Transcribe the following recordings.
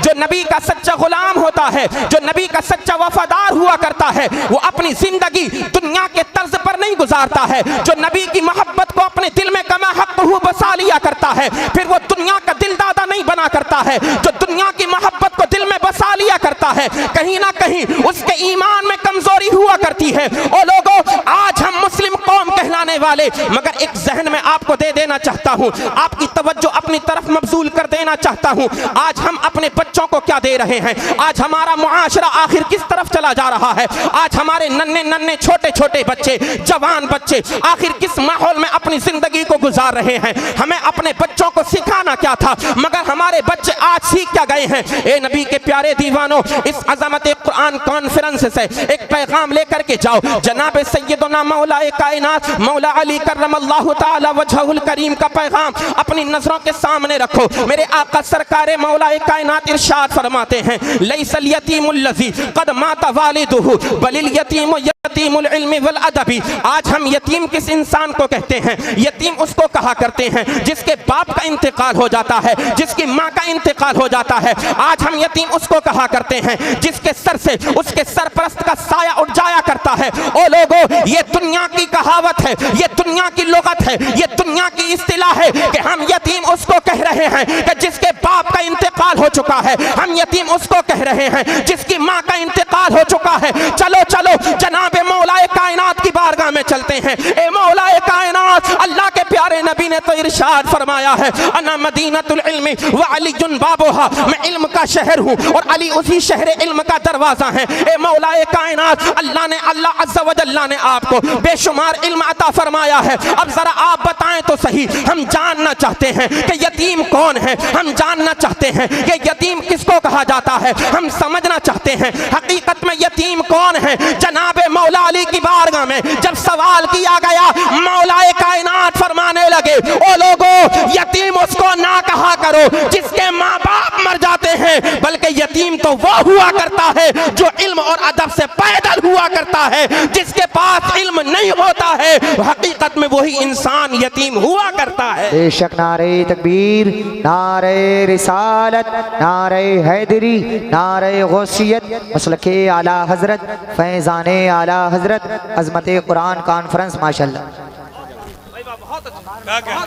जो नबी का सच्चा गुलाम होता है, जो नबी का सच्चा वफादार हुआ करता है, वो अपनी जिंदगी दुनिया के तर्ज पर नहीं गुजारता है। जो नबी की मोहब्बत को अपने दिल में कमा हक़्क़हू बसा लिया करता है, फिर वो दुनिया का दिलदादा नहीं बना करता है। जो दुनिया की मोहब्बत को दिल में बसा लिया करता है, कहीं ना कहीं उसके ईमान में कमजोरी हुआ करती है। ओ लोगों, आज हम मुस्लिम कौम कहलाने वाले, मगर एक जहन में आपको दे देना चाहता हूं, आपकी तवज्जो अपनी तरफ मबजूल कर देना चाहता हूं। आज हम अपने बच्चों को क्या दे रहे हैं? आज हमारा मुआशरा आखिर किस तरफ चला जा रहा है? आज हमारे नन्हे नन्हे छोटे छोटे बच्चे, जवान बच्चे आखिर किस माहौल में अपनी जिंदगी को गुजार रहे हैं? हमें अपने बच्चों को सिखाना क्या था, मगर हमारे बच्चे आज सीख क्या गए हैं? ए नबी के प्यारे दीवानों, इस अज़मत कुरान कॉन्फ्रेंस से एक पैगाम लेकर के जाओ। जनाब सैयदना मौला कायनात मौला अली करमल्लाहु ताला वजहुल करीम का पैगाम अपनी नजरों के सामने रखो। मेरे आका सरकार मौला कायनात इरशाद फरमाते हैं, लैसल यतीमुल लज़ी क़द माता वालिदुहु बलिल यतीमु यतीमुल इल्मी वल अदबी। आज हम यतीम किस इंसान को कहते हैं? यतीम उसको कहा करते हैं जिसके बाप का इंतकाल हो जाता है, जिसकी माँ का इंतकाल हो जाता है। आज हम यतीम उसको कहा करते हैं जिसके सर से उसके सरपरस्त का साया उठ जाया करता है। ओ लोगों, ये दुनिया की कहावत है, ये दुनिया की लुगत है, ये दुनिया की इस्तिलाह है कि हम यतीम उसको कह रहे हैं कि जिसके बाप का इंतकाल हो चुका है। हम यतीम उसको कह रहे हैं जिसकी माँ का इंतकाल हो चुका है। चलो चलो जनाब मौलाए कायनात की बारगाह में चलते हैं। ए मौलाए कायनात, अल्लाह के प्यारे नबी ने तो इरशाद फरमाया है, अना मदीनतुल इल्मी व अलीयुन बाबुहा, मैं इल्म का शहर हूँ और अली उसी शहर इल्म का दरवाजा है। ए मौलाए कायनात, अल्लाह अज़्ज़ा व जल्ला ने आपको बेशुमार इल्म अता फरमाया है। अब जरा आप बताएं तो सही, हम जानना चाहते हैं कि यतीम कौन है, हम जानना चाहते हैं कि यतीम किसको कहा जाता है, हम समझना चाहते हैं हकीकत में यतीम कौन है। जनाबे मौला अली की बारगाह में जब सवाल किया गया, मौलाए कायनात फरमाने लगे, ओ लोगों, यतीम उसको ना कहा करो जिसके माँ बाप मर जाते हैं, बल्कि यतीम तो वो हुआ करता है जो इल्म और अदब से पैदल हुआ करता है। जिसके पास इल्म नहीं होता है, हकीकत में वही इंसान यतीम हुआ करता है। बेशक नारे तकबीर, नारे रिसालत, नारे हैदरी, नारे गौसियत, मसलके आला हजरत, फैजाने आला हजरत, अज़मत कुरान कॉन्फ्रेंस माशाल्लाह।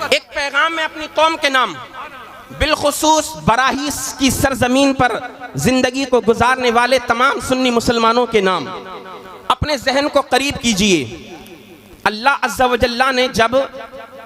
एक पैगाम में अपनी कौम के नाम, बिलखुसूस बराहीस की सरजमीन पर जिंदगी को गुजारने वाले तमाम सुन्नी मुसलमानों के नाम अपने जहन को करीब कीजिए। अल्लाह अज़्ज़ा व जल्ला ने जब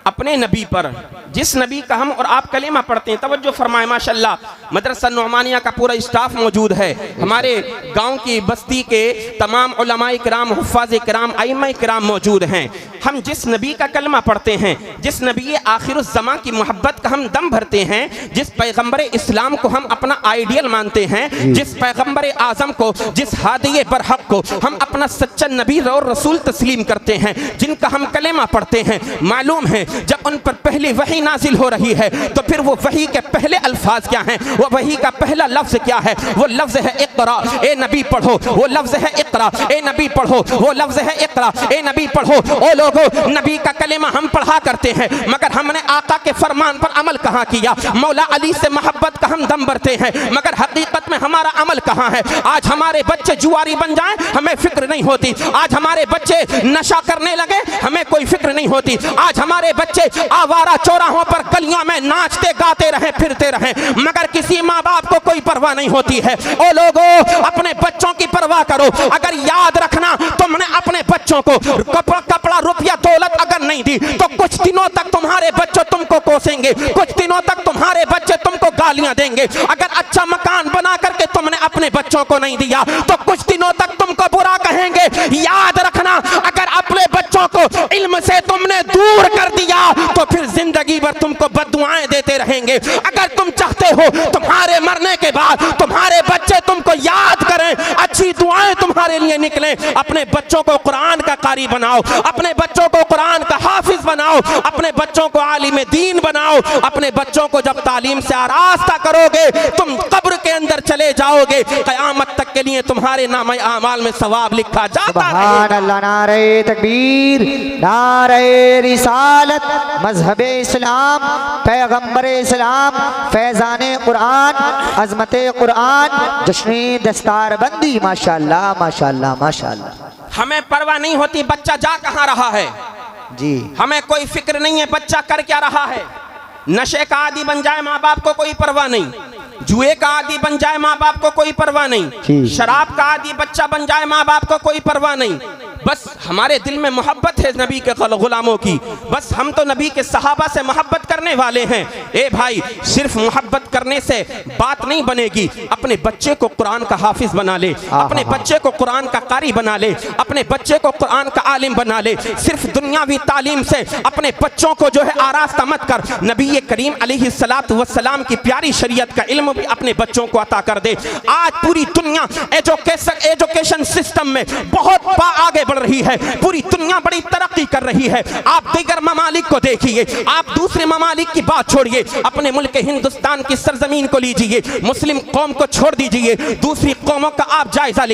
अपने नबी पर, जिस नबी का हम और आप कलेमा पढ़ते हैं, तवज्जो फरमाए माशाल्लाह, मदरसा नुमानिया का पूरा स्टाफ मौजूद है, हमारे गांव की बस्ती के तमाम उलमाए किराम, हुफ़्फ़ाज़ किराम, आइम्मा किराम मौजूद हैं। हम जिस नबी का कलमा पढ़ते हैं, जिस नबी आखिरुज़्ज़मा की मोहब्बत का हम दम भरते हैं, जिस पैगम्बर इस्लाम को हम अपना आइडियल मानते हैं, जिस पैगम्बर आज़म को, जिस हादिये बरहक़ को हम अपना सच्चा नबी और रसूल तस्लीम करते हैं, जिनका हम कलेमा पढ़ते हैं, मालूम है जब उन पर पहली वही नाजिल हो रही है तो फिर वो वही के पहले अल्फाज क्या हैं, वो वही का पहला लफ्ज क्या है? वो लफ्ज है इक़रा, ए नबी पढ़ो। वो लफ्ज है इक़रा, ए नबी पढ़ो। वो लफ्ज है इक़रा, ए नबी पढ़ो। ओ लोगो, नबी का कलेमा हम पढ़ा करते हैं, मगर हमने आका के फरमान पर अमल कहाँ किया? मौला अली से मोहब्बत का हम दम भरते हैं, मगर हकीकत में हमारा अमल कहाँ है? आज हमारे बच्चे जुआरी बन जाएं, हमें फिक्र नहीं होती। आज हमारे बच्चे नशा करने लगे, हमें कोई फिक्र नहीं होती। आज हमारे बच्चे आवारा चौराहों पर गलियों में नाचते गाते रहे, फिरते रहे, मगर किसी माँ बाप को कोई परवाह नहीं होती है। ओ लोगों, अपने बच्चों की परवाह करो। अगर याद रखना, तुमने अपने बच्चों को कपड़ा रुपया दौलत अगर नहीं दी तो कुछ दिनों तक तुम्हारे बच्चे तुमको कोसेंगे, कुछ दिनों तक तुम्हारे बच्चे तुमको गालियां देंगे। अगर अच्छा मकान बना करके तुमने अपने बच्चों को नहीं दिया तो कुछ दिनों तक तुमको बुरा कहेंगे। याद रखना, अगर अपने बच्चों को इल्म से तुमने दूर कर दिया तो फिर जिंदगी भर तुमको बद्दुआएं देते रहेंगे। अगर तुम चाहते हो तुम्हारे मरने के बाद तुम्हारे बच्चे तुमको याद करें, अच्छी दुआएं तुम्हारे लिए निकलें, अपने बच्चों को कुरान का कारी बनाओ, अपने बच्चों को कुरान का हाफिज बनाओ, अपने बच्चों को आलिम दीन बनाओ। अपने बच्चों को जब तालीम से आरास्ता करोगे, तुम कब्र के अंदर चले जाओगे, क़यामत तक के लिए तुम्हारे नाम आमाल में सवाब लिखा जाता सुभान अल्लाह। नारे तकबीर, नारे रिसालत, मजहब इस्लाम, पैगम्बर इस्लाम, फैज़ान कुरान, अज़मत कुरान, जश्न दस्तारबंदी। माशाअल्लाह माशाअल्लाह माशाअल्लाह। हमें परवाह नहीं होती बच्चा जा कहाँ रहा है जी, हमें कोई फिक्र नहीं है बच्चा कर क्या रहा है। नशे का आदी बन जाए माँ बाप को कोई परवाह नहीं, जुए का आदी बन जाए माँ बाप को कोई परवाह नहीं, शराब का आदी बच्चा बन जाए माँ बाप को कोई परवाह नहीं। बस हमारे दिल में मोहब्बत है नबी के गुलामों की, बस हम तो नबी के सहाबा से मोहब्बत करने वाले हैं। ए भाई, सिर्फ मोहब्बत करने से बात नहीं बनेगी, अपने बच्चे को कुरान का हाफिज बना ले, अपने बच्चे को कुरान का कारी बना ले, अपने बच्चे को कुरान का आलिम बना ले। सिर्फ दुनियावी तालीम से अपने बच्चों को जो है आरास्ता मत कर, नबी करीम अलैहिस्सलातु वस्सलाम की प्यारी शरीयत का इल्म भी अपने बच्चों को अता कर दे। आज पूरी दुनिया एजुकेशन सिस्टम में बहुत आगे बढ़ रही है, पूरी दुनिया बड़ी तरक्की कर रही है। आप दीगर ममालिक को देखिए, आप दूसरे ममालिक की बात छोड़िए, अपने मुल्क हिंदुस्तान की सरजमीन को लीजिए, मुस्लिम कौम को छोड़ दीजिए, दूसरी कौमों का आप जायजा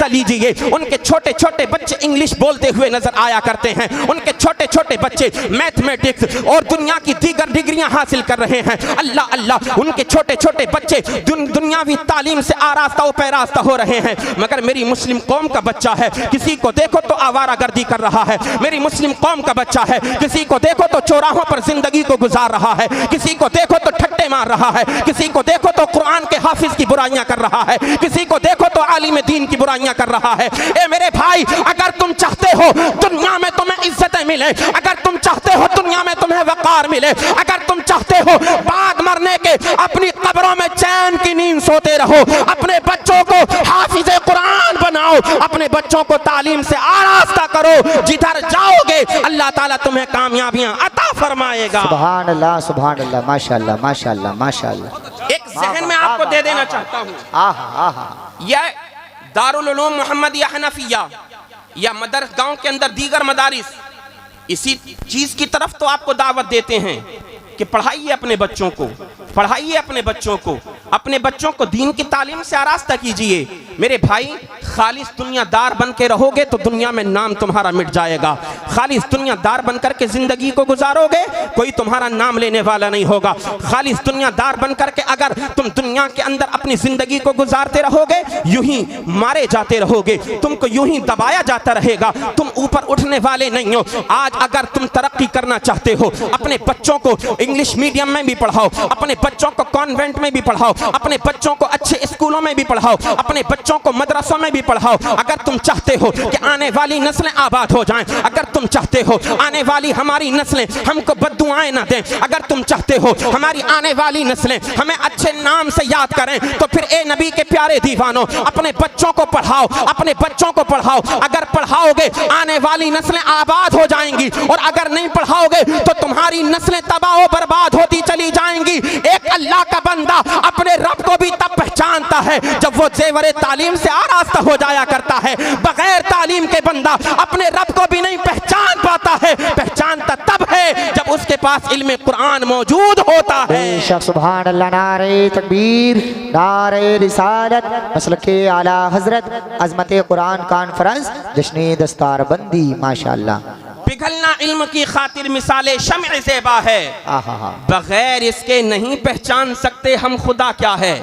लीजिए। उनके छोटे छोटे बच्चे इंग्लिश बोलते हुए नजर आया करते हैं, उनके छोटे छोटे बच्चे मैथमेटिक्स और दुनिया की दीगर डिग्रियां हासिल कर रहे हैं। अल्लाह अल्लाह, उनके छोटे छोटे बच्चे दुनियावी तालीम से आरास्ता व पैरास्ता हो रहे हैं। मगर मेरी मुस्लिम कौम का बच्चा है, किसी को देखो तो आवारागर्दी कर रहा है। मेरी मुस्लिम कौम का बच्चा है, किसी को देखो तो चौराहों पर जिंदगी को गुजार रहा है, किसी को देखो तो ठट्टे मार रहा है, किसी को देखो तो कुरान के हाफिज की बुराइयां कर रहा है, किसी को देखो तो आलिम दीन की बुराइयां कर रहा है। ए मेरे भाई, अगर तुम चाहते हो दुनिया में तुम्हें इज्जतें मिले, अगर तुम चाहते हो दुनिया में तुम्हें वकार मिले, अगर तुम चाहते हो बाद मरने के अपनी कब्रों में चैन की नींद सोते रहो, अपने बच्चों को हाफिज कुरान बनाओ, अपने बच्चों को तालीम से आरास्ता करो। जिधर जाओगे अल्लाह ताला तुम्हें कामयाबियां अता फरमाएगा। सुभान अल्लाह सुभान अल्लाह, माशाअल्लाह माशाअल्लाह माशाअल्लाह। एक जहन में आपको दे देना चाहता हूँ, यह दारुल उलूम मोहम्मदिया हनफिया या मदरस गांव के अंदर दीगर मदारिस इसी चीज की तरफ तो आपको दावत देते हैं कि पढ़ाइए अपने बच्चों को, पढ़ाइए अपने बच्चों को, अपने बच्चों को दीन की तालीम से आरास्ता कीजिए। मेरे भाई, खालिस दुनियादार बन के रहोगे तो दुनिया में नाम तुम्हारा मिट जाएगा। खालिस दुनियादार बन करके जिंदगी को गुजारोगे, कोई तुम्हारा नाम लेने वाला नहीं होगा। खालिस दुनियादार बन करके अगर तुम दुनिया के अंदर अपनी जिंदगी को गुजारते रहोगे, यूं ही मारे जाते रहोगे, तुमको यूं ही दबाया जाता रहेगा, तुम ऊपर उठने वाले नहीं हो। आज अगर तुम तरक्की करना चाहते हो, अपने बच्चों को इंग्लिश मीडियम में भी पढ़ाओ, अपने बच्चों को कॉन्वेंट में भी पढ़ाओ, अपने बच्चों को अच्छे स्कूलों में भी पढ़ाओ, अपने बच्चों को मदरसों में भी पढ़ाओ। अगर तुम चाहते हो कि आने वाली नस्लें आबाद हो जाएं, अगर तुम चाहते हो आने वाली हमारी नस्लें हमको बद्दुआएं ना दें, अगर तुम चाहते हो हमारी आने वाली नस्लें हमें अच्छे नाम से याद करें, तो फिर ए नबी के प्यारे दीवानों, अपने बच्चों को पढ़ाओ, अपने बच्चों को पढ़ाओ। अगर पढ़ाओगे आने वाली नस्लें आबाद हो जाएंगी, और अगर नहीं पढ़ाओगे तो तुम्हारी नस्लें तबाह बर्बाद होती चली जाएंगी। एक अल्लाह का बंदा अपने रब को भी तब पहचानता है जब वो जेवरे तालीम से आरास्ता हो जाया करता है। बगैर तालीम के बंदा अपने रब को भी नहीं पहचान पाता है, पहचानता तब है जब उसके पास इल्म कुरान मौजूद होता है। बेशक सुभान अल्लाह। नारे तकबीर, नारे रिसालत, मसलके आला हजरत, अजमत कुरान कॉन्फ्रेंस, जश्न दस्तारबंदी। माशाअल्लाह। पिघलना इल्म की खातिर मिसाले शम्अ ज़ेबा है, बगैर इसके नहीं पहचान सकते हम खुदा क्या है।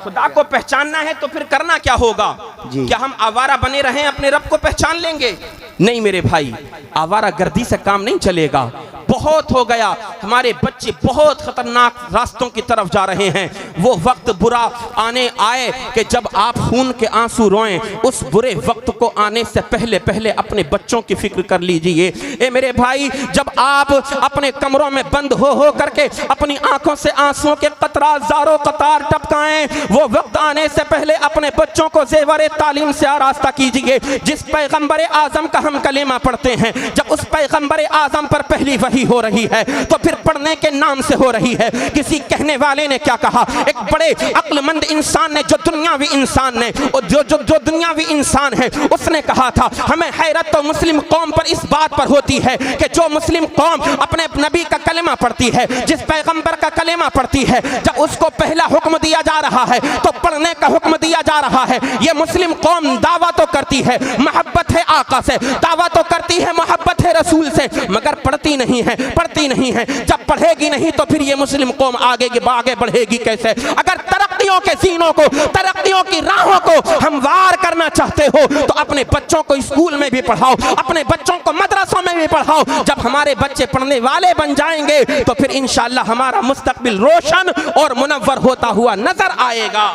खुदा को पहचानना है तो फिर करना क्या होगा? क्या हम आवारा बने रहें अपने रब को पहचान लेंगे? नहीं मेरे भाई, आवारा गर्दी से काम नहीं चलेगा। बहुत हो गया, हमारे बच्चे बहुत खतरनाक रास्तों की तरफ जा रहे हैं। वो वक्त बुरा आए कि जब आप खून के आंसू रोएं, उस बुरे वक्त को आने से पहले पहले अपने बच्चों की फिक्र कर लीजिए। ए मेरे भाई, जब आप अपने कमरों में बंद हो करके अपनी आंखों से आंसुओं के कतरा ज़ारो कतार टपकाएं, वो वक्त आने से पहले अपने बच्चों को ज़ेवर तालीम से आरास्ता कीजिए। जिस पैगंबर आज़म का हम कलेमा पढ़ते हैं, जब उस पैगंबर आज़म पर पहली वही हो रही है तो फिर पढ़ने के नाम से हो रही है। किसी कहने वाले ने क्या कहा, एक बड़े अक्लमंद इंसान ने, जो दुनियावी इंसान ने, जो दुनियावी इंसान है, उसने कहा था हमें हैरत तो मुस्लिम कौम पर इस बात पर होती है कि जो मुस्लिम कौम अपने नबी का कलेमा पढ़ती है, जिस पैगंबर का कलेमा पढ़ती है, जब उसको पहला हुक्म दिया जा रहा है तो पढ़ने का हुक्म दिया जा रहा है। ये मुस्लिम कौम दावा तो करती है मोहब्बत है आका से, दावा तो करती है मोहब्बत है रसूल से, मगर पढ़ती नहीं है, पढ़ती नहीं है। जब पढ़ेगी नहीं तो फिर ये मुस्लिम कौम आगे बढ़ेगी कैसे? अगर तरक्कियों के जीनों को, तरक्कियों की राहों को हमवार करना चाहते हो तो अपने बच्चों को स्कूल में भी पढ़ाओ, अपने बच्चों को मदरसों में भी पढ़ाओ। जब हमारे बच्चे पढ़ने वाले बन जाएंगे तो फिर इंशाअल्लाह हमारा मुस्तकबिल रोशन और मुनव्वर होता हुआ नजर आएगा।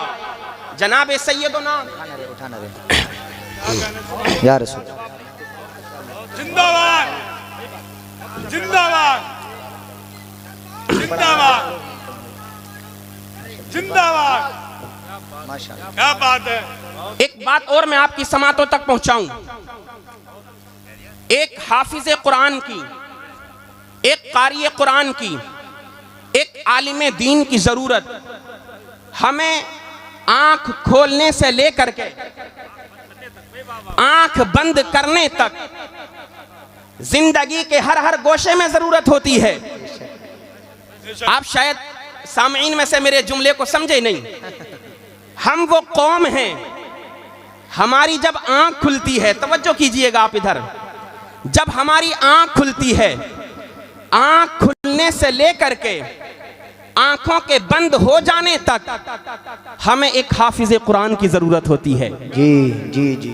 जनाब सैयदना या रसूल जिंदाबाद, जिंदाबाद, जिंदाबाद, जिंदाबाद। माशाअल्लाह, क्या बात है। एक बात और मैं आपकी समातों तक पहुंचाऊं। एक हाफिज कुरान की, एक कारी कुरान की, एक आलिम दीन की जरूरत हमें आंख खोलने से लेकर के आंख बंद करने तक जिंदगी के हर हर गोशे में जरूरत होती है। आप शायद सामईन में से मेरे जुमले को समझे नहीं। हम वो कौम हैं, हमारी जब आंख खुलती है, तवज्जो कीजिएगा आप इधर, जब हमारी आंख खुलती है, आंख खुलने से लेकर के आंखों के बंद हो जाने तक हमें एक हाफिज कुरान की जरूरत होती है। जी जी जी,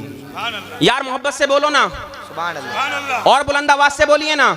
यार मोहब्बत से बोलो ना, सुभान अल्लाह, सुभान अल्लाह। और बुलंद आवाज से बोलिए ना।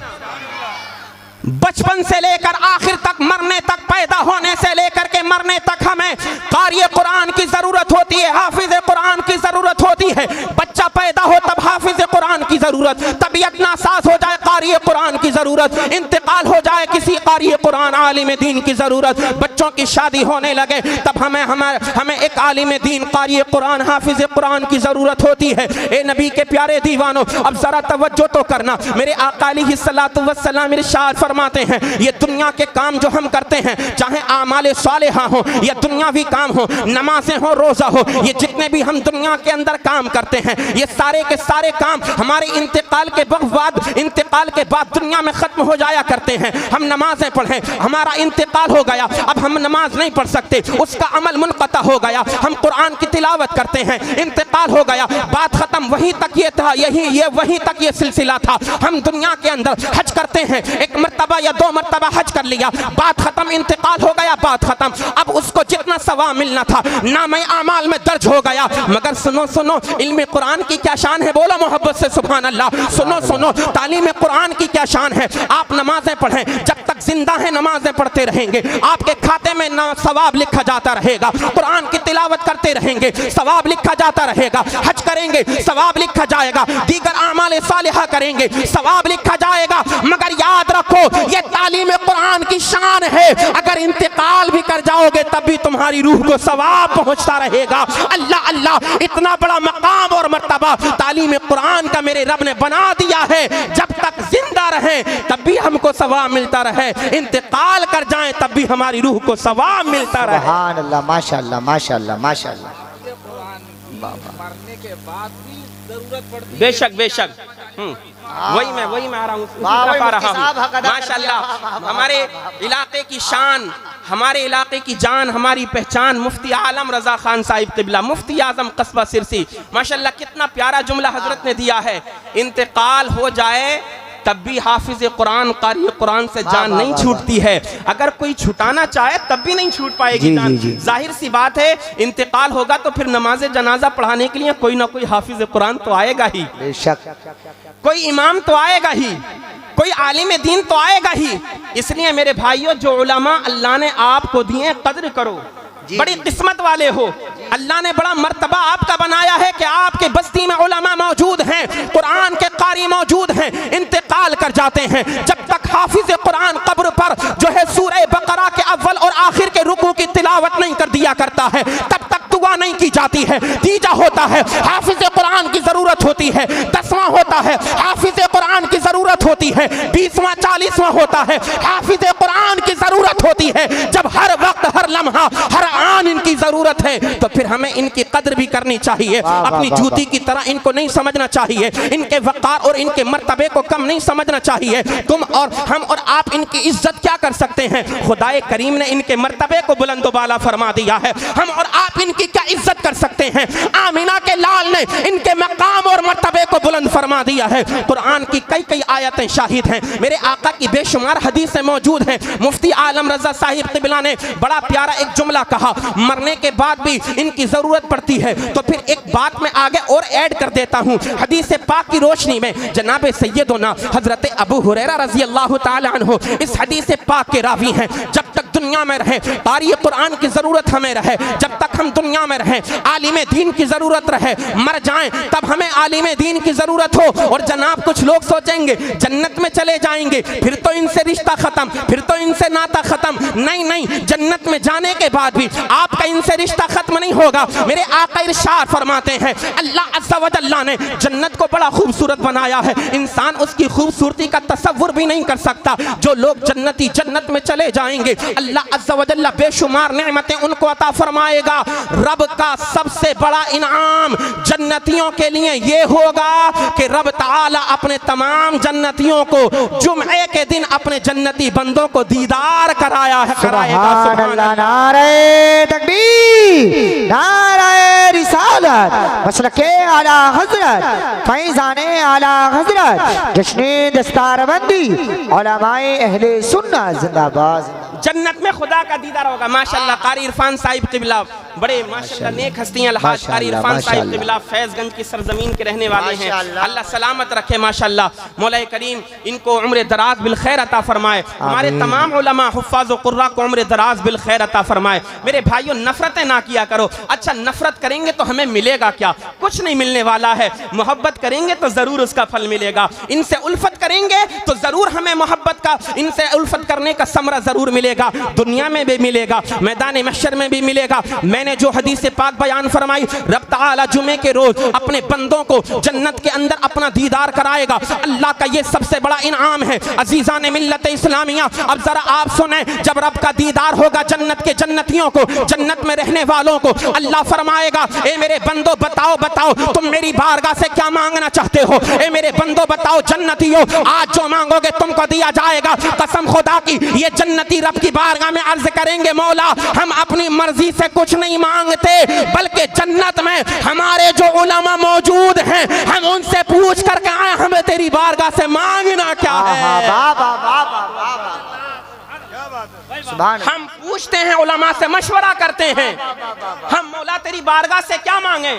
बचपन से लेकर आखिर तक, मरने तक, पैदा होने से लेकर के मरने तक हमें कारी कुरान की जरूरत होती है, हाफिज कुरान की जरूरत होती है। बच्चा पैदा हो तब हाफिज कुरान की जरूरत, तबीयत नासाज हो जाए कारी कुरान की जरूरत, इंतकाल हो जाए किसी कारी कुरान आलिम दीन की जरूरत, बच्चों की शादी होने लगे तब हमें एक आलिम दीन कारी कुरान हाफिज कुरान की जरूरत होती है। ए नबी के प्यारे दीवानों, अब जरा तवज्जो तो करना। मेरे आका अलैहिस्सलातु वस्सलाम इरशाद फरमाते हैं, ये दुनिया के काम जो हम करते हैं, चाहे आमाले सालेहा हो या दुनियावी काम हो, नमाजें हो, रोजा हो, ये जितने भी हम दुनिया के अंदर काम करते हैं, ये सारे के सारे काम हमारे इंतकाल के बाद दुनिया में खत्म हो जाया करते हैं। हम नमाजें पढ़ें, हमारा इंतकाल हो गया, अब हम नमाज नहीं पढ़ सकते, उसका अमल मुनक़ता हो गया, हम कुरान की तिलावत करते हैं, इंतकाल हो गया, बात खत्म। वहीं तक ये था, वहीं तक ये सिलसिला था। हम दुनिया के अंदर हज करते हैं, एक मर्तबा या 2 मर्तबा हज कर लिया, बात खत्म, इंतकाल हो गया, बात खत्म। अब उसको जितना सवाब मिलना था नामे आमाल में दर्ज हो गया। मगर सुनो इल्म कुरान की क्या शान है, बोलो मोहब्बत से सुभान अल्लाह। सुनो तालीम कुरान की क्या शान है। आप नमाजें पढ़ें, जब तक जिंदा है नमाजें पढ़ते रहेंगे, आपके खाते में ना सवाब लिखा जाता रहेगा। कुरान की तिलावत करते रहेंगे, सवाब लिखा जाता रहेगा। हज करेंगे, सवाब लिखा जाएगा। दीगर आमाल सालिहा करेंगे, सवाब लिखा जाएगा। मगर याद रखो, ये तालीम कुरान की शान है। अगर इंतकाल भी कर जाओगे तब भी तुम्हारी रूह को सवाब पहुंचता रहेगा। अल्लाह अल्लाह, इतना बड़ा मकाम और मर्तबा तालीम कुरान का मेरे रब ने बना दिया है। जब तक जिंदा रहे तब भी हमको सवाब मिलता रहे, इंतकाल कर जाएं तब भी हमारी रूह को सवाब मिलता रहे। सुभान अल्लाह, माशाअल्लाह, माशाअल्लाह, माशाअल्लाह। बेशक बेशक, वही मैं आ रहा हूँ, माशाअल्लाह। हमारे इलाके की शान, हमारे इलाके की जान, हमारी पहचान मुफ्ती आलम रजा खान साहिब क़िबला, मुफ्ती आजम कस्बा सिरसी, माशाअल्लाह। कितना प्यारा जुमला हजरत ने दिया है, इंतकाल हो जाए तब भी हाफिज कुरान कारी कुरान से जान नहीं छूटती है। अगर कोई छुटाना चाहे तब भी नहीं छूट पाएगी जान। जाहिर सी बात है, इंतकाल होगा तो फिर नमाज जनाजा पढ़ाने के लिए कोई ना कोई हाफिज कुरान तो आएगा ही, बेशक कोई इमाम तो आएगा ही, कोई आलिम दीन तो आएगा ही। इसलिए मेरे भाइयों, जो उलमा अल्लाह ने आपको दिए, कद्र करो, बड़ी किस्मत वाले हो। अल्लाह ने बड़ा मर्तबा आपका बनाया है कि आपके बस्ती में उलमा मौजूद हैं, कुरान के कारी मौजूद हैं, इंतकाल कर जाते हैं। जब तक हाफिज कुरान कब्र पर जो है सूरह बकरा के अव्वल और आखिर के रुकू की तिलावत नहीं कर दिया करता है, तब तक परवाह नहीं की जाती है। तीजा होता है हाफिज कुरान की जरूरत होती है, 10वां होता है हाफिज कुरान की जरूरत होती है, 20वां 40वां होता है हाफिज कुरान की जरूरत होती है। जब हर वक्त हर लम्हा हर आन इनकी जरूरत है तो फिर हमें इनकी कदर भी करनी चाहिए। अपनी जूती की तरह इनको नहीं समझना चाहिए, इनके वक़ार और इनके मर्तबे को कम नहीं समझना चाहिए। तुम और हम और आप इनकी इज्जत क्या कर सकते हैं? खुदाए करीम ने इनके मर्तबे को बुलंद बाला फरमा दिया है। हम और आप इनकी क्या इज्जत कर सकते हैं? आमिना के लाल ने इनके मकाम और मर्तबे को बुलंद फरमा दिया है। कुरान की कई कई आयतें शाहिद हैं, मेरे आका की बेशुमार हदीसें मौजूद हैं। मुफ्ती आलम रजा साहिब क़िबला ने बड़ा प्यारा एक जुमला कहा, मरने के बाद भी इनकी जरूरत पड़ती है। तो फिर एक बात मैं आगे और ऐड कर देता हूँ। हदीस पाक की रोशनी में जनाब सैयदना हजरत अबू हुरैरा रजी अल्लाह ताला अन्हु इस हदीस पाक के रावी हैं। जब तक दुनिया में रहे कारी कुरान की जरूरत हमें रहे, जब तक हम दुनिया में रहे आलिम दीन की जरूरत रहे, मर जाएं तब हमें आलिम दीन की जरूरत हो। और जनाब कुछ लोग सोचेंगे जन्नत में चले जाएंगे फिर तो इनसे रिश्ता खत्म, फिर तो इनसे नाता खत्म। नहीं नहीं, जन्नत में जाने के बाद भी आपका इनसे रिश्ता खत्म नहीं होगा। मेरे आका इरशाद फरमाते हैं अल्लाह अज़्ज़ा व जल्ला ने जन्नत को बड़ा खूबसूरत बनाया है, इंसान उसकी खूबसूरती का तसव्वुर भी नहीं कर सकता। जो लोग जन्नती जन्नत में चले जाएंगे अल्लाह अज़्ज़ा व जल्ला बेशुमार नेमतें उनको अता फरमाएगा। रब का सबसे बड़ा इनाम जन्नतियों के लिए ये होगा कि रब ताला अपने तमाम जन्नतियों को जुम्मे के दिन अपने जन्नती बंदों को दीदार कराएगा। सुभान अल्लाह, नारे तकबीर, नारे रिसालत, मसलके आला हजरत, फैज़ाने आला हजरत, जश्ने दस्तारबंदी, उलमाए अहले सुन्नत जिंदाबाद। जन्नत में खुदा का दीदार होगा। माशाल्लाह कारी इरफान साहिब क़िबला बड़े माशाल्लाह नेक हस्तियां, अलहाज कारी इरफान साहिब क़िबला फैज़गंज की सरजमीन के रहने वाले हैं। अल्लाह सलामत रखे माशाल्लाह। मौला करीम इनको उम्र दराज बिल खैर अता फरमाए। हमारे तमाम उलमा हुफ़्फ़ाज़ व क़ुर्रा को उम्र दराज बिल खैर अता फरमाए। मेरे भाइयों नफरतें ना किया करो। अच्छा नफरत करेंगे तो हमें मिलेगा क्या? कुछ नहीं मिलने वाला है। मोहब्बत करेंगे तो ज़रूर उसका फल मिलेगा। इनसे उल्फत करेंगे तो ज़रूर हमें मोहब्बत का, इनसे उल्फत करने का समरा ज़रूर मिलेगा, दुनिया में भी मिलेगा, मैदान महशर में भी मिलेगा। मैंने जो हदीस पाक बयान फरमाई, रब ताला जुमे के रोज अपने बंदों को जन्नत के अंदर अपना दीदार कराएगा। अल्लाह का ये सबसे बड़ा इनाम है। अजीज़ान मिल्लत इस्लामिया, अब जरा आप सुने, जब रब का दीदार होगा जन्नत के जन्नतियों को, जन्नत में रहने वालों को, अल्लाह फरमाएगा ए मेरे बंदो बताओ बताओ तुम मेरी बारगाह से क्या मांगना चाहते हो? ए मेरे बंदो बताओ जन्नतियों, आज जो मांगोगे तुमको दिया जाएगा। कसम खुदा की ये जन्नती रब की बारगाह में अर्ज करेंगे मौला हम अपनी मर्जी से कुछ नहीं मांगते, बल्कि जन्नत में हमारे जो उलमा मौजूद हैं हम उनसे पूछ करके आए हमें तेरी बारगाह से मांगना क्या है। हम पूछते हैं उलमा से, मशवरा करते हैं हम मौला तेरी बारगाह से क्या मांगे।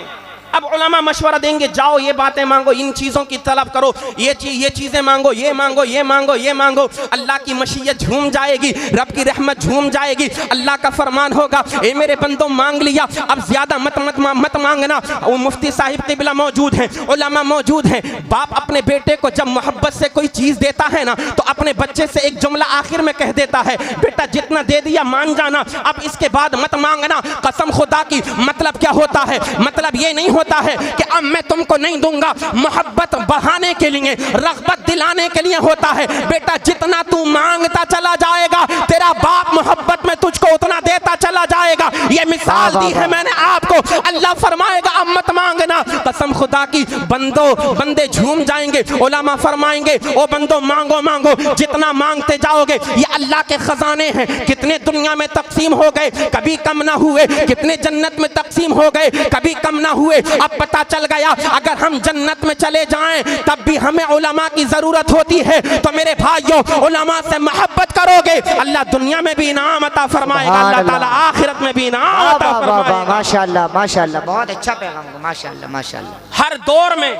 अब उलमा मशवरा देंगे जाओ ये बातें मांगो, इन चीज़ों की तलब करो, ये चीज़ें मांगो, ये मांगो, ये मांगो, ये मांगो। अल्लाह की मशीयत झूम जाएगी, रब की रहमत झूम जाएगी। अल्लाह का फरमान होगा ए मेरे बंदों मांग लिया, अब ज़्यादा मत मांगना। वो मुफ्ती साहिब क़िबला मौजूद हैं, उलमा मौजूद हैं। बाप अपने बेटे को जब मोहब्बत से कोई चीज़ देता है ना तो अपने बच्चे से एक जुमला आखिर में कह देता है, बेटा जितना दे दिया मान जाना, अब इसके बाद मत मांगना। कसम खुदा की मतलब क्या होता है? मतलब ये नहीं होता है कि अब मैं तुमको नहीं दूंगा, मोहब्बत बढ़ाने के लिए, रग़बत दिलाने के लिए होता है। बेटा जितना तू मांगता चला जाएगा तेरा बाप मोहब्बत में तुझको उतना देता चला जाएगा। ये मिसाल दी है मैंने आपको। अल्लाह फरमाएगा अब मत मांगना। कसम खुदा की बंदे झूम जाएंगे। उलमा फरमाएंगे ओ बंदो मांगो मांगो, जितना मांगते जाओगे ये अल्लाह के खजाने हैं। कितने दुनिया में तकसीम हो गए कभी कम ना हुए, कितने जन्नत में तकसीम हो गए कभी कम ना हुए। अब पता चल गया अगर हम जन्नत में चले जाएं तब भी हमें उलमा की जरूरत होती है। तो मेरे भाइयों उलमा से मोहब्बत करोगे अल्लाह दुनिया में भी इनाम अता फरमाएगा, अल्लाह ताला आखिरत में भी इनाम अता फरमाएगा। माशाअल्लाह माशाअल्लाह, बहुत अच्छा पैगाम, माशाअल्लाह माशाअल्लाह। हर दौर में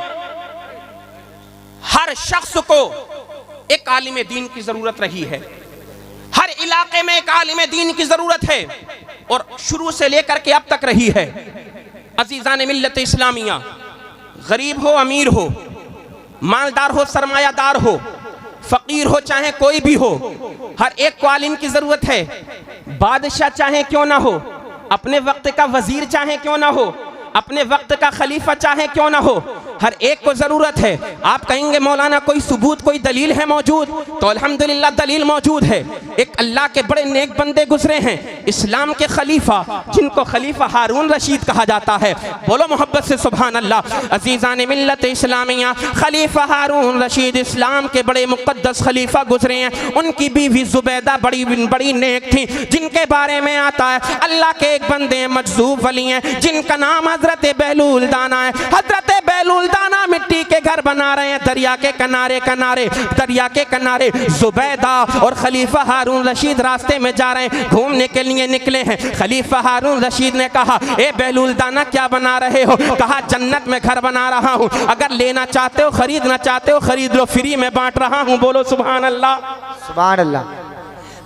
हर शख्स को एक आलिम दीन की जरूरत रही है, हर इलाके में एक आलिम दीन की जरूरत है और शुरू से लेकर के अब तक रही है। अजीज़ान मिल्लत इस्लामिया, गरीब हो अमीर हो, मालदार हो सरमायादार हो, फकीर हो चाहे कोई भी हो, हर एक को आलिम की जरूरत है। बादशाह चाहे क्यों ना हो, अपने वक्त का वजीर चाहे क्यों ना हो, अपने वक्त का खलीफा चाहे क्यों ना हो, हर एक को ज़रूरत है। आप कहेंगे मौलाना कोई सबूत कोई दलील है मौजूद, तो अल्हम्दुलिल्लाह दलील मौजूद है। एक अल्लाह के बड़े नेक बंदे गुजरे हैं, इस्लाम के खलीफा, जिनको खलीफा हारून रशीद कहा जाता है। बोलो मोहब्बत से सुभान अल्लाह। अजीज़ान मिल्लत इस्लामिया, खलीफा हारून रशीद इस्लाम के बड़े मुक़द्दस खलीफा गुजरे हैं। उनकी बीवी ज़ुबैदा बड़ी बड़ी नेक थी, जिनके बारे में आता है अल्लाह के एक बंदे मजज़ूब वली हैं, जिनका नाम हज़रत बेलूल दाना है। हज़रत बेलूल दाना मिट्टी के घर बना रहे हैं दरिया के किनारे दरिया के किनारे। ज़ुबैदा और खलीफा हारून रशीद रास्ते में जा रहे हैं, घूमने के लिए निकले हैं। खलीफा हारून रशीद ने कहा, ए बेलूल दाना क्या बना रहे हो? कहा, जन्नत में घर बना रहा हूँ, अगर लेना चाहते हो, खरीदना चाहते हो खरीद लो, फ्री में बांट रहा हूँ। बोलो सुभान अल्लाह, सुभान अल्लाह।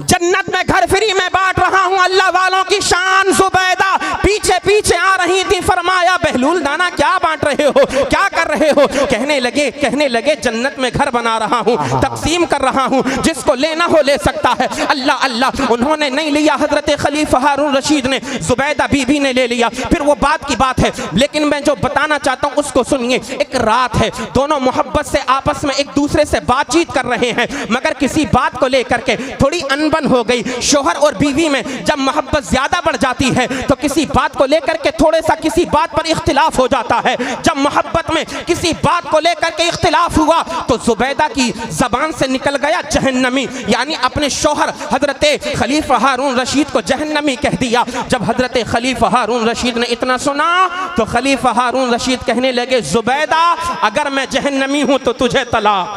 जन्नत में घर फ्री में बांट रहा हूं। अल्लाह वालों की शान। ज़ुबैदा पीछे पीछे आ रही थी। फरमाया, बेलूल दाना क्या बांट रहे हो, क्या कर रहे हो? कहने लगे जन्नत में घर बना रहा हूं, तकसीम कर रहा हूं, जिसको लेना हो ले सकता है। अल्लाह अल्लाह, उन्होंने नहीं लिया, हजरत खलीफा हारून रशीद ने, ज़ुबैदा बीबी ने ले लिया। फिर वो बात की बात है, लेकिन मैं जो बताना चाहता हूं उसको सुनिए। एक रात है, दोनों मोहब्बत से आपस में एक दूसरे से बातचीत कर रहे हैं, मगर किसी बात को लेकर के थोड़ी अनबन हो गई। शोहर और बीवी में जब मोहब्बत ज्यादा बढ़ जाती है तो किसी बात को लेकर के थोड़े सा किसी बात पर इख्तिलाफ हो जाता है। जब मोहब्बत में किसी बात को लेकर के इख्तिलाफ हुआ तो ज़ुबैदा की जबान से निकल गया जहन्नमी, यानी अपने शोहर हजरत खलीफा हारून रशीद को जहन्नमी कह दिया। जब हजरत खलीफा हारून रशीद ने इतना सुना तो खलीफा हारून रशीद कहने लगे, ज़ुबैदा अगर मैं जहन्नमी हूं तो तुझे तलाक।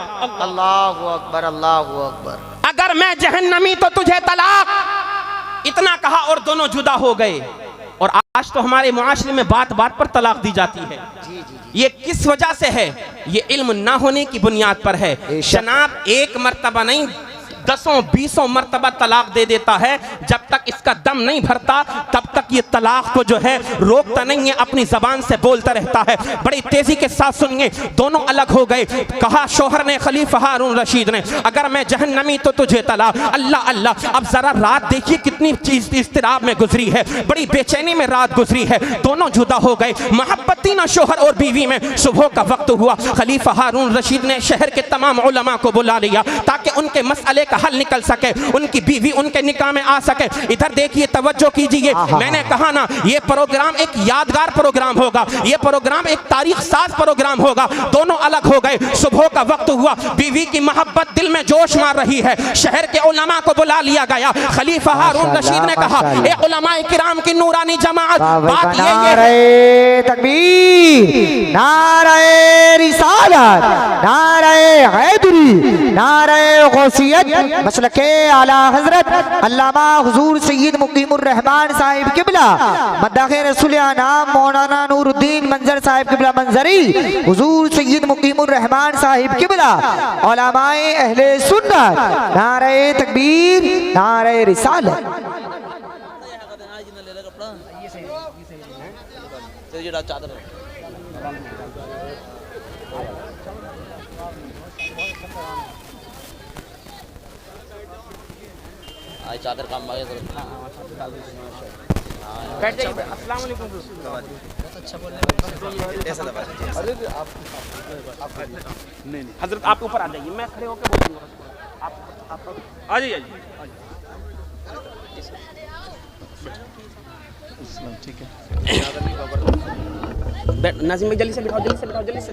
अल्लाहु अकबर, अल्लाहु अकबर। अगर मैं जहन्नमी तो तुझे तलाक। इतना कहा और दोनों जुदा हो गए। और आज तो हमारे मुआशरे में बात बात पर तलाक दी जाती है। ये किस वजह से है? ये इल्म ना होने की बुनियाद पर है। जनाब, एक मर्तबा नहीं, 10-20 मर्तबा तलाक दे देता है। जब तक इसका दम नहीं भरता तब तक ये तलाक को जो है रोकता नहीं है, अपनी जबान से बोलता रहता है। बड़ी तेजी के साथ सुनिए, दोनों अलग हो गए। कहा शोहर ने, खलीफा हारून रशीद ने, अगर मैं जहन्नमी तो तुझे तलाक। अल्लाह अल्लाह, अब जरा रात देखिए कितनी चीज इस्तिराब में गुजरी है, बड़ी बेचैनी में रात गुजरी है। दोनों जुदा हो गए। मोहब्बती ना शोहर और बीवी में। सुबह का वक्त हुआ, खलीफा हारून रशीद ने शहर के तमाम उलमा को बुला लिया ताकि उनके मसले हल निकल सके, उनकी बीवी उनके निकाह में आ सके। इधर देखिए, तवज्जो कीजिए, मैंने कहा ना ये प्रोग्राम एक यादगार प्रोग्राम होगा, ये प्रोग्राम एक तारीख साज प्रोग्राम होगा। दोनों अलग हो गए। सुबह का वक्त हुआ, बीवी की मोहब्बत दिल में जोश मार रही है। शहर के उलमा को बुला लिया गया। खलीफा हारून रशीद ने कहा, ए उलमा किराम की नूरानी जमात, बात ये नारे तकबीर, नारे रिसालत, नारे हैदरी, नारे गौसियत, मसलके आला हजरत अल्लामा हुजूर सैयद मुकीमुर रहमान साहिब किबला, मद्दाखे रसूल आनाम मौलाना नूरुद्दीन मंजर साहिब किबला मंजरी, हुजूर सैयद मुकीमुर रहमान साहिब किबला, उलमाए अहले सुन्नत, नारे तकबीर, नारे रिसालत। चादर काम बैठ जाइए। अस्सलाम वालेकुम। बहुत अच्छा बोल रहे हैं। अरे आप नहीं हजरत आप ऊपर आ जाइए, मैं खड़े होकर बोल दूंगा। आप आ जाइए। ठीक है, नाज़िम भाई जल्दी से बिठाओ, जल्दी से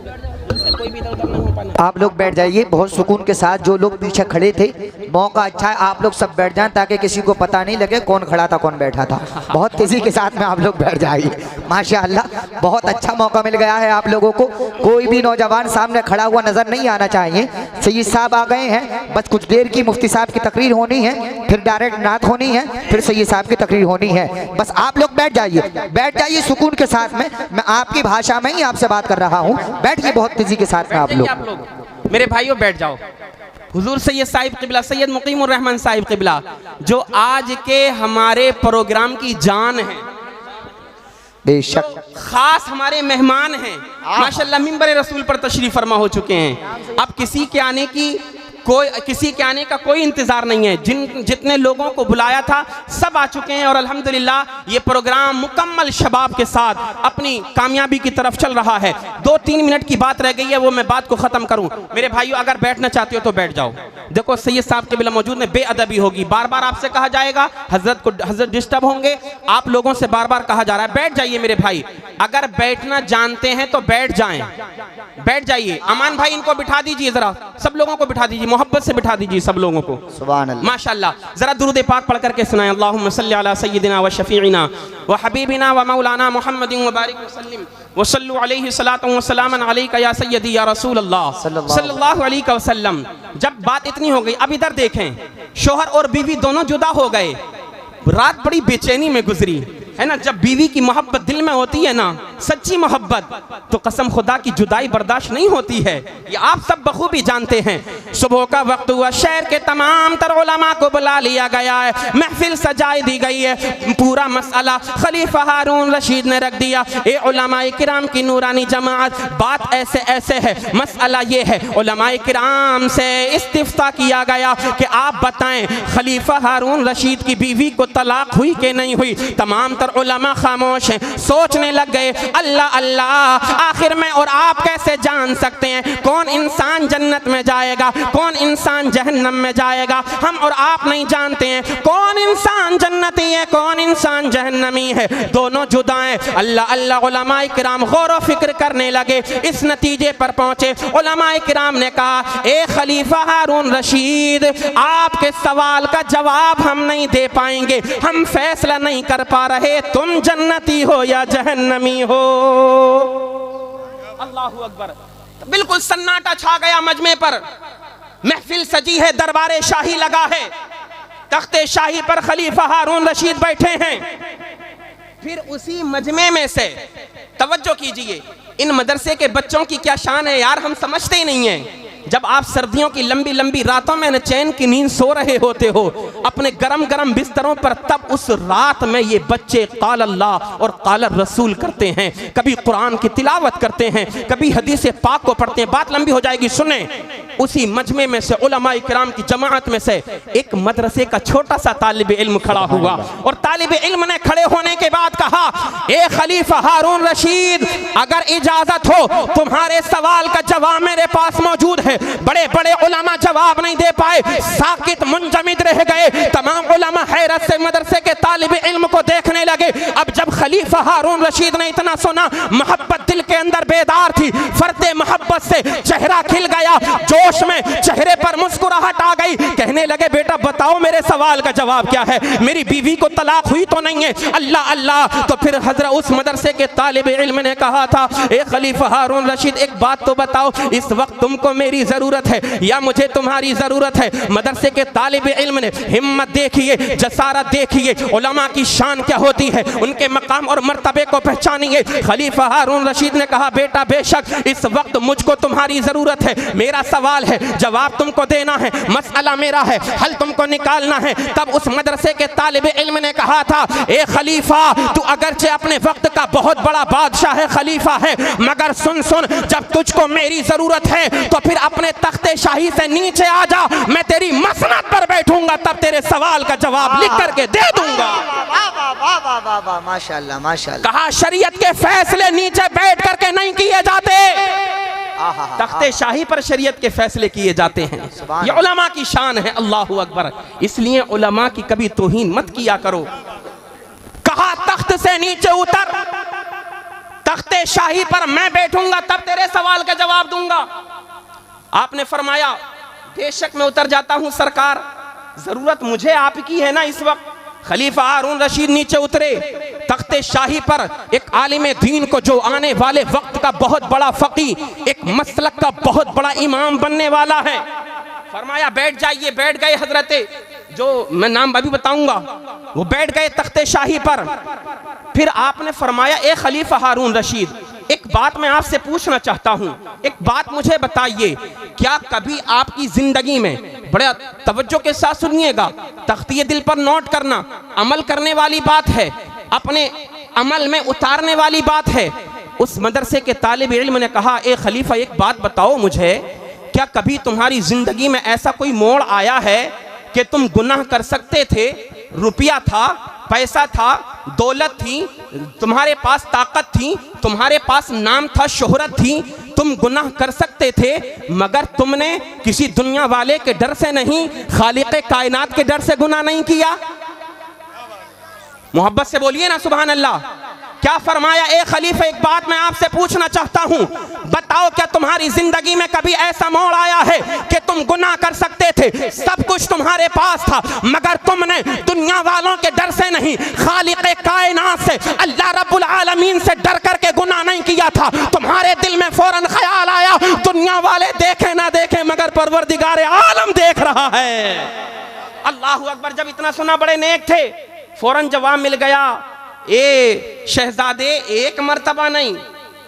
कोई भी इधर उधर नहीं हो पाना। आप लोग बैठ जाइए बहुत सुकून के साथ। जो लोग पीछे खड़े थे, मौका अच्छा है आप लोग सब बैठ जाएं ताकि किसी को पता नहीं लगे कौन खड़ा था कौन बैठा था। बहुत तेजी के साथ में आप लोग बैठ जाइए। माशाअल्लाह, बहुत अच्छा मौका मिल गया है आप लोगों को। कोई भी नौजवान सामने खड़ा हुआ नजर नहीं आना चाहिए। सैयद साहब आ गए हैं, बस कुछ देर की मुफ्ती साहब की तकरीर होनी है, फिर डायरेक्ट नात होनी है, फिर सैयद साहब की तकरीर होनी है। बस आप लोग बैठ जाइए सुकून के साथ में। मैं आपकी भाषा में ही आपसे बात कर रहा हूँ। बैठिए बहुत तेजी के साथ में आप लोग। मेरे भाइयों बैठ जाओ। हुजूर सैयद साहिब किबला, सैयद मुकीमुर रहमान साहिब किबला, जो आज के हमारे प्रोग्राम की जान है, बेशक खास हमारे मेहमान हैं, माशाल्लाह मिंबर रसूल पर तशरीफ फरमा हो चुके हैं। अब किसी के आने की कोई किसी के आने का कोई इंतज़ार नहीं है। जितने लोगों को बुलाया था सब आ चुके हैं और अल्हम्दुलिल्लाह ये प्रोग्राम मुकम्मल शबाब के साथ अपनी कामयाबी की तरफ चल रहा है। 2-3 मिनट की बात रह गई है, वो मैं बात को ख़त्म करूं। मेरे भाइयों, अगर बैठना चाहते हो तो बैठ जाओ। देखो सैयद साहब के बिला मौजूद में बेअदबी होगी, बार बार आपसे कहा जाएगा, हजरत डिस्टर्ब होंगे, आप लोगों से बार बार कहा जा रहा है बैठ जाइए। मेरे भाई अगर बैठना जानते हैं तो बैठ जाएं, बैठ जाइए। अमान भाई इनको बिठा दीजिए, जरा सब लोगों को बिठा दीजिए, मोहब्बत से बिठा दीजिए सब लोगों को। सुभान अल्लाह। माशाअल्लाह। जरा दुरूद पाक पढ़ करके सुनाएं। अल्लाहुम्मा सल्ली अला सय्यिदिना व शफीइना व हबीबिना व मौलाना मुहम्मदिन व बारिक वसल्लिम व सल्लु अलैहि सलातु व सलामन अलैका या सय्यदी या रसूल अल्लाह सल्लल्लाहु अलैहि वसल्लम। जब बात इतनी हो गई, अब इधर देखें, शौहर और बीवी दोनों जुदा हो गए, रात बड़ी बेचैनी में गुजरी है ना। जब बीवी की मोहब्बत दिल में होती है ना, सच्ची मोहब्बत, तो कसम खुदा की जुदाई बर्दाश्त नहीं होती है, ये आप सब बखूबी जानते हैं। सुबह का वक्त हुआ, शहर के तमाम तर उलमा को बुला लिया गया है, महफिल सजाई दी गई है। पूरा मसला खलीफा हारून रशीद ने रख दिया। ए उलमाए किराम की नूरानी जमात, बात ऐसे ऐसे है, मसला ये है, उलमाए किराम से इस्तिफ्ता किया गया कि आप बताएं खलीफा हारून रशीद की बीवी को तलाक हुई कि नहीं हुई। तमाम तर उलमा खामोश हैं, सोचने लग गए, अल्लाह अल्लाह, आखिर में और आप कैसे जान सकते हैं कौन इंसान जन्नत में जाएगा, कौन इंसान जहन्नम में जाएगा। हम और आप नहीं जानते हैं कौन इंसान जन्नती है, कौन इंसान जहन्नमी है, दोनों जुदा हैं। अल्लाह अल्लाह, उलमाए किराम गौर व फिक्र करने लगे, इस नतीजे पर पहुंचे। उलमाए किराम ने कहा, ए खलीफा हारून रशीद, आपके सवाल का जवाब हम नहीं दे पाएंगे, हम फैसला नहीं कर पा रहे तुम जन्नती हो या जहन्नमी हो। अल्लाहु अकबर। बिल्कुल सन्नाटा छा गया मजमे पर, महफिल सजी है, दरबारे शाही लगा है, तख्ते शाही पर खलीफा हारून रशीद बैठे हैं। फिर उसी मजमे में से, तवज्जो कीजिए, इन मदरसे के बच्चों की क्या शान है यार, हम समझते ही नहीं हैं। जब आप सर्दियों की लंबी लंबी रातों में चैन की नींद सो रहे होते हो अपने गरम गरम बिस्तरों पर, तब उस रात में ये बच्चे काल अल्लाह और काल रसूल करते हैं, कभी कुरान की तिलावत करते हैं, कभी हदीस पाक को पढ़ते हैं। बात लंबी हो जाएगी, सुने। उसी मजमे में से, उलमाए किराम की जमात में से एक मदरसे का छोटा सा तालिब इल्म खड़ा हुआ और तालिब इल्म ने खड़े होने के बाद कहा, ए खलीफा हारून रशीद, अगर इजाजत हो तुम्हारे सवाल का जवाब मेरे पास मौजूद है। बड़े बड़े उलमा जवाब नहीं दे पाए, साकित मुंजमिद रह गए। तमाम उलमा हैरत से मदरसे के तालिब इल्म को देखने लगे। अब जब खलीफा हारून रशीद ने इतना सुना, मोहब्बत दिल के अंदर बेदार थी, फरते मोहब्बत से चेहरा खिल गया, जोश में चेहरे पर मुस्कुराहट आ गई। कहने लगे, बेटा बताओ मेरे सवाल का जवाब क्या है, मेरी बीवी को तलाक हुई तो नहीं है? अल्लाह अल्लाह। तो फिर हजरत उस मदरसे के तालिब इल्म ने कहा था, ए खलीफा हारून रशीद, एक बात तो बताओ, इस वक्त तुमको मेरी जरूरत है या मुझे तुम्हारी जरूरत है? मदरसे के तालिब इल्म ने हिम्मत देखिए, जसारत देखिए, उलमा की शान क्या होती है, उनके मकाम और मर्तबे को पहचानिए। खलीफा हारून रशीद ने कहा, बेटा बेशक इस वक्त मुझको तुम्हारी जरूरत है, मेरा सवाल है, जवाब तुमको देना है, मसला मेरा है, हल तुमको निकालना है। तब उस मदरसे के तालिब इल्म ने कहा था, ए खलीफा, तू अगरचे अपने वक्त का बहुत बड़ा बादशाह है, खलीफा है, मगर सुन सुन, जब तुझको मेरी जरूरत है तो फिर अपने तख्ते शाही से नीचे आ जा, मैं तेरी मसनद पर बैठूंगा, तब तेरे सवाल का जवाब लिख करके दे दूंगा। माशाअल्लाह माशाअल्लाह। कहा, शरीयत के फैसले नीचे बैठ करके नहीं किए जाते, तख्ते शाही पर शरीयत के फैसले किए जाते हैं। ये उलमा की शान है। अल्लाहु अकबर। इसलिए उलमा की कभी तौहीन मत किया करो। कहा, तख्त से नीचे उतर, तख्ते शाही पर मैं बैठूंगा, तब तेरे सवाल का जवाब दूंगा। आपने फरमाया, बेशक मैं उतर जाता हूं सरकार, जरूरत मुझे आपकी है ना इस वक्त। खलीफा हारून रशीद नीचे उतरे, तख्ते शाही पर एक आलिम दीन को, जो आने वाले वक्त का बहुत बड़ा फकी, एक मसलक का बहुत बड़ा इमाम बनने वाला है, फरमाया बैठ जाइए। बैठ गए हजरते, जो मैं नाम अभी बताऊंगा, वो बैठ गए तख्ते शाही पर। फिर आपने फरमाया, ए खलीफा हारून रशीद, एक बात मैं आपसे पूछना चाहता हूं, एक बात मुझे बताइए, क्या कभी आपकी जिंदगी में, बड़े तवज्जो के साथ सुनिएगा, तख्तिए दिल पर नोट करना, अमल करने वाली बात है, अपने अमल में उतारने वाली बात है। उस मदरसे के तालिब इल्म ने कहा, ए खलीफा, एक बात बताओ मुझे, क्या कभी तुम्हारी जिंदगी में ऐसा कोई मोड़ आया है कि तुम गुनाह कर सकते थे? रुपया था, पैसा था, दौलत थी, तुम्हारे पास ताकत थी, तुम्हारे पास नाम था, शोहरत थी, तुम गुनाह कर सकते थे, मगर तुमने किसी दुनिया वाले के डर से नहीं, खालिक़े कायनात के डर से गुनाह नहीं किया। मोहब्बत से बोलिए ना सुभान अल्लाह। क्या फरमाया ए खलीफा, एक बात मैं आपसे पूछना चाहता हूं, बताओ क्या तुम्हारी जिंदगी में कभी ऐसा मोड़ आया है कि तुम गुनाह कर सकते थे, सब कुछ तुम्हारे पास था, मगर तुमने दुनिया वालों के डर से नहीं, खालिक़े कायनात से, अल्लाह रब्बुल आलमीन से डर करके गुनाह नहीं किया था? तुम्हारे दिल में फौरन ख्याल आया, दुनिया वाले देखे ना देखे मगर परवरदिगार आलम देख रहा है। अल्लाहु अकबर। जब इतना सुना बड़े नेक थे, फौरन जवाब मिल गया, ए शहजादे, एक मर्तबा नहीं,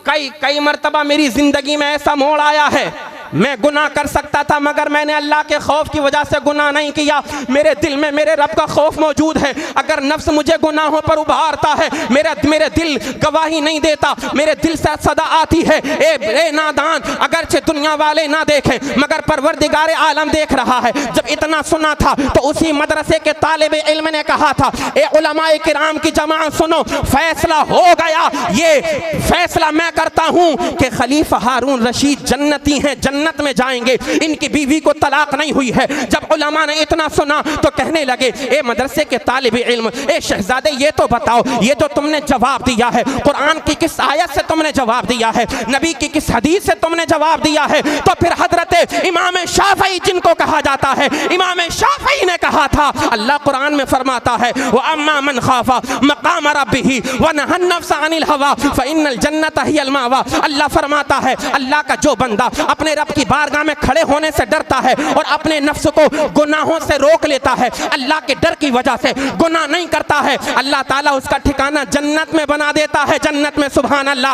कई मर्तबा मेरी जिंदगी में ऐसा मोड़ आया है, मैं गुनाह कर सकता था मगर मैंने अल्लाह के खौफ की वजह से गुनाह नहीं किया। मेरे दिल में मेरे रब का खौफ मौजूद है। अगर नफ्स मुझे गुनाहों पर उभारता है, मेरे दिल गवाही नहीं देता, मेरे दिल से सदा आती है, ए नादान, अगरचे दुनिया वाले ना देखें मगर परवरदिगार आलम देख रहा है। जब इतना सुना था तो उसी मदरसे के तालिब इल्म ने कहा था, ए उलमाए किराम की जमात सुनो, फैसला हो गया, ये फैसला मैं करता हूँ कि खलीफा हारून रशीद जन्नती हैं, जन्नत में जाएंगे, इनकी बीवी को तलाक नहीं हुई है। जब उलमा ने इतना सुना तो कहने लगे, ए मदरसे के तालिब इल्म, ए शहजादे, ये तो बताओ, ये जो तुमने जवाब दिया है, कुरान की किस आयत से तुमने जवाब दिया है, नबी की किस हदीस से तुमने जवाब दिया है? तो फिर हजरत इमाम शाफई, जिनको कहा जाता है, इमाम शाफई ने कहा था, अल्लाह कुरान में फरमाता है, व अम्मा मन खाफा मकाम रब्बिही व नहा नफ्स अनिल हवा फइन्नल जन्नत हियल मावा। अल्लाह फरमाता है, अल्लाह का जो बंदा अपने रब की बारगाह में खड़े होने से डरता है और अपने नफ्स को गुनाहों से रोक लेता है, अल्लाह के डर की वजह से गुनाह नहीं करता है, अल्लाह ताला उसका ठिकाना जन्नत में बना देता है, जन्नत में। सुभान अल्लाह।